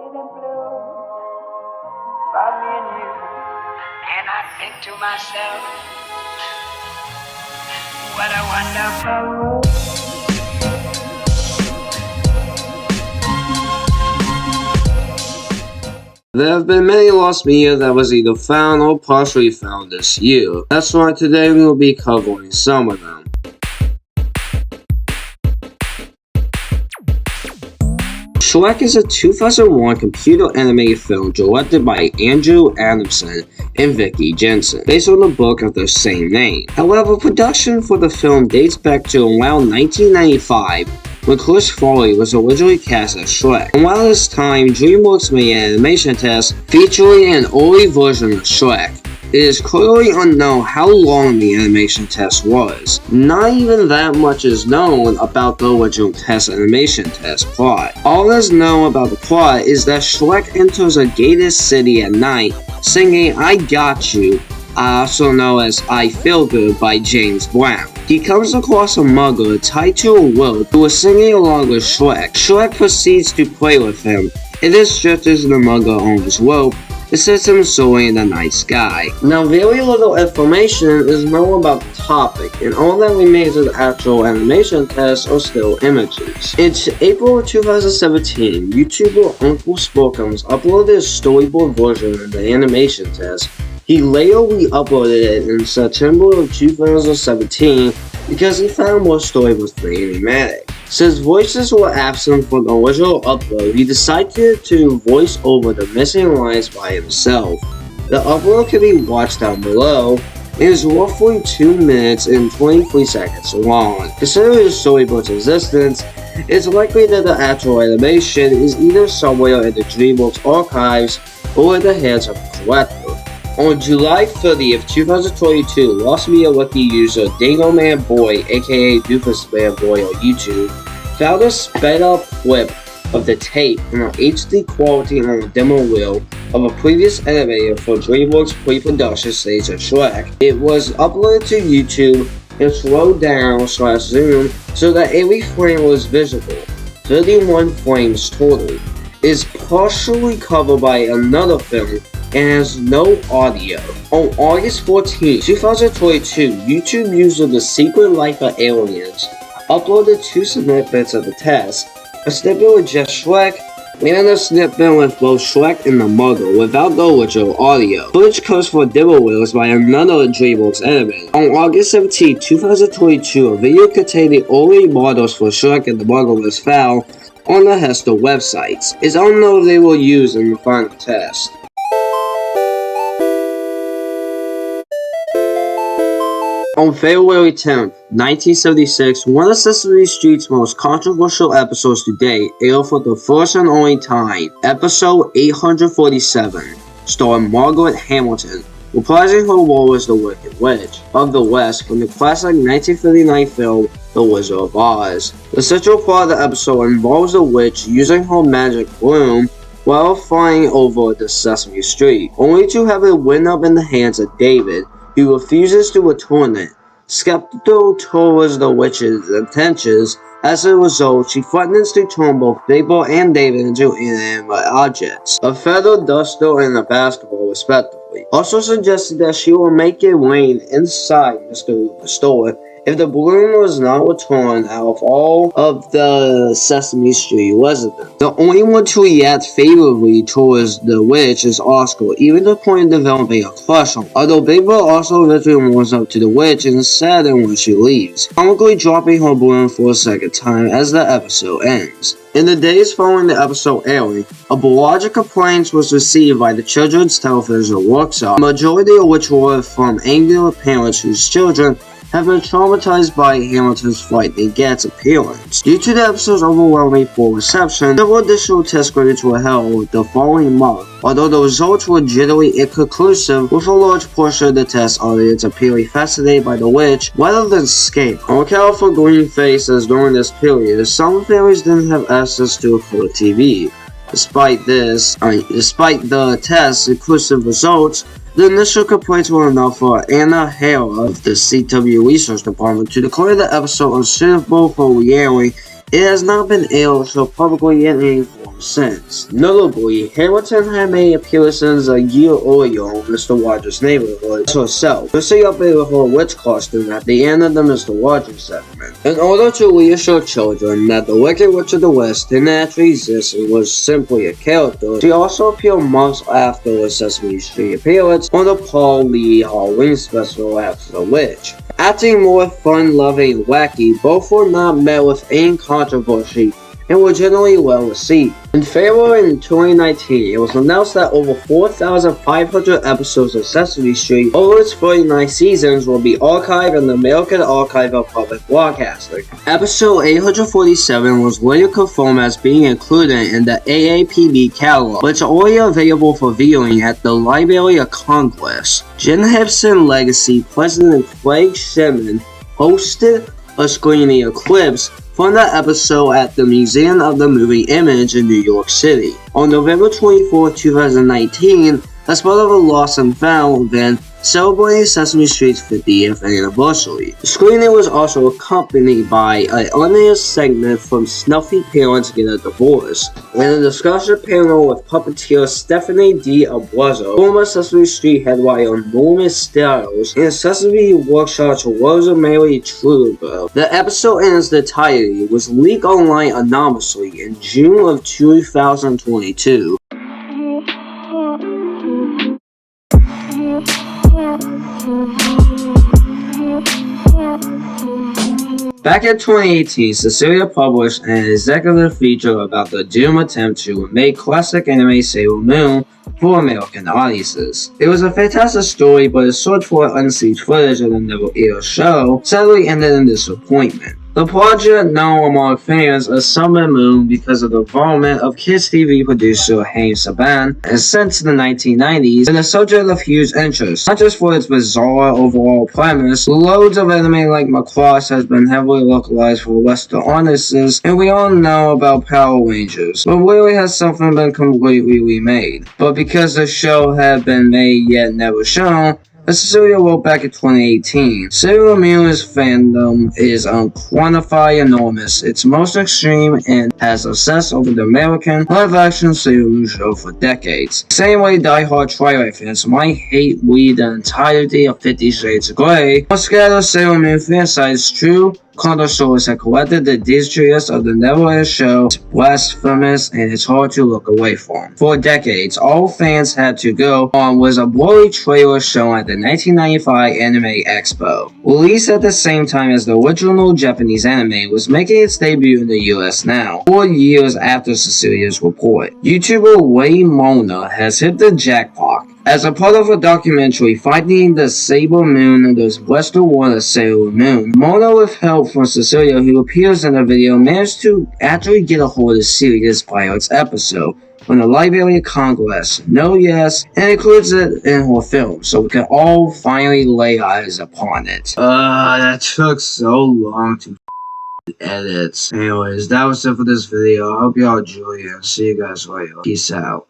and blue for me and you. And I think to myself, what a wonderful world. There have been many lost media that was either found or partially found this year. That's why today we will be covering some of them. Shrek is a 2001 computer animated film directed by Andrew Adamson and Vicky Jensen, based on the book of the same name. However, production for the film dates back to around 1995, when Chris Farley was originally cast as Shrek. Around this time, DreamWorks made an animation test featuring an early version of Shrek. It is clearly unknown how long the animation test was. Not even that much is known about the original test animation test plot. All that is known about the plot is that Shrek enters a gated city at night, singing "I Got You," also known as "I Feel Good" by James Brown. He comes across a mugger tied to a rope who is singing along with Shrek. Shrek proceeds to play with him, and then stretches the mugger on his rope. It sets him soaring in the night sky. Now, very little information is known about the topic, and all that remains of the actual animation test are still images. In April of 2017, YouTuber Uncle Spookums uploaded a storyboard version of the animation test. He later re-uploaded it in September of 2017 because he found more story was animatic. Since voices were absent from the original upload, he decided to voice over the missing lines by himself. The upload can be watched down below. It is roughly 2 minutes and 23 seconds long. Considering the storyboard's existence, it's likely that the actual animation is either somewhere in the DreamWorks archives or in the hands of a collector. On July 30th, 2022, Lost Media Wiki user Dingo Man Boy, aka Doofus Man Boy on YouTube, found a sped up clip of the tape in an HD quality on a demo reel of a previous animator for DreamWorks pre-production stage of Shrek. It was uploaded to YouTube and slowed down/zoom so that every frame was visible, 31 frames total. It is partially covered by another film and has no audio. On August 14, 2022, YouTube user The Secret Life of Aliens uploaded 2 snippets of the test, a snippet with just Shrek, and a snippet with both Shrek and the mugger without the original audio. Footage comes from demo reels by another DreamWorks animator. On August 17, 2022, a video containing early models for Shrek and the mugger was found on the Hester websites. It's unknown if they were used in the final test. On February 10, 1976, one of Sesame Street's most controversial episodes to date aired for the first and only time, episode 847, starring Margaret Hamilton, reprising her role as the Wicked Witch of the West from the classic 1959 film The Wizard of Oz. The central part of the episode involves the witch using her magic broom while flying over the Sesame Street, only to have it wind up in the hands of David, who refuses to return it. Skeptical towards the witch's intentions, as a result, she threatens to turn both paper and David into inanimate objects, a feather duster and a basketball respectively. Also suggested that she will make it rain inside Mr. Hooper's store if the balloon was not returned out of all of the Sesame Street residents. The only one to react favorably towards the witch is Oscar, even to the point of developing a crush on her. Although Big Bird also eventually warms up to the witch and is saddened when she leaves, comically dropping her balloon for a second time as the episode ends. In the days following the episode airing, a barrage of complaints was received by the children's television workshop, the majority of which were from angry parents whose children have been traumatized by Hamilton's frightening guest appearance. Due to the episode's overwhelming poor reception, several additional test grades were held the following month, although the results were generally inconclusive, with a large portion of the test audience appearing fascinated by the witch rather than scared. On account for green faces during this period, some families didn't have access to a color TV. Despite the test's inclusive results, the initial complaints were enough for Anna Hale of the CW Research Department to declare the episode unsuitable for re-airing. It has not been aired so publicly in any form since. Notably, Hamilton had made appearances a year earlier on Mr. Rogers' Neighborhood herself, dressing up in her witch costume at the end of the Mr. Rogers segment. In order to reassure children that the Wicked Witch of the West didn't actually exist and was simply a character, she also appeared months after the Sesame Street appearance on the Paul Lee Halloween special After the Witch. Acting more fun-loving and wacky, both were not met with any controversy and were generally well received. In February 2019, it was announced that over 4,500 episodes of Sesame Street over its 39 seasons will be archived in the American Archive of Public Broadcasting. Episode 847 was later confirmed as being included in the AAPB catalog, but it's already available for viewing at the Library of Congress. Jen Hibson Legacy President Craig Shimon hosted a screening of clips from the episode at the Museum of the Moving Image in New York City. On November 24, 2019, as part of a Lost and Found event celebrating Sesame Street's 50th anniversary. The screening was also accompanied by an unaired segment from Snuffy Parents Get a Divorce, and a discussion panel with puppeteer Stephanie D. Abuelo, former Sesame Street head writer Norman Stiles, and Sesame Workshop's Rosemary Trudeau. The episode in its entirety was leaked online anonymously in June of 2022. Back in 2018, Cecilia published an executive feature about the doomed attempt to remake classic anime Sailor Moon for American audiences. It was a fantastic story, but a search for unseen footage of the never-aired show sadly ended in disappointment. The project, known among fans as Summer Moon because of the involvement of kids TV producer Hayden Saban, and since the 1990s, been a subject of huge interest, not just for its bizarre overall premise. Loads of anime like Macross has been heavily localized for Western audiences, and we all know about Power Rangers, but rarely has something been completely remade. But because the show had been made yet never shown, as Cecilia wrote back in 2018, Sailor Moon's fandom is unquantified enormous. It's most extreme and has obsessed over the American live-action Sailor Moon show for decades. Same way die-hard Twilight fans might hate read the entirety of 50 Shades of Grey, or scatter Sailor Moon fan sites, true Condor Shores had collected the disjoyous of the never-aired show. It's blasphemous and it's hard to look away from. For decades, all fans had to go on was a blurry trailer shown at the 1995 Anime Expo. Released at the same time as the original Japanese anime was making its debut in the US now, 4 years after Cecilia's report. YouTuber Ray Mona has hit the jackpot. As a part of a documentary Finding the Sailor Moon and the Western World of Sailor Moon, Mona, with help from Cecilia, who appears in the video, managed to actually get a hold of the series pilot's episode from the Library of Congress. No, yes, and includes it in her film, so we can all finally lay eyes upon it. That took so long to edit. Anyways, that was it for this video. I hope y'all enjoy it. See you guys later. Peace out.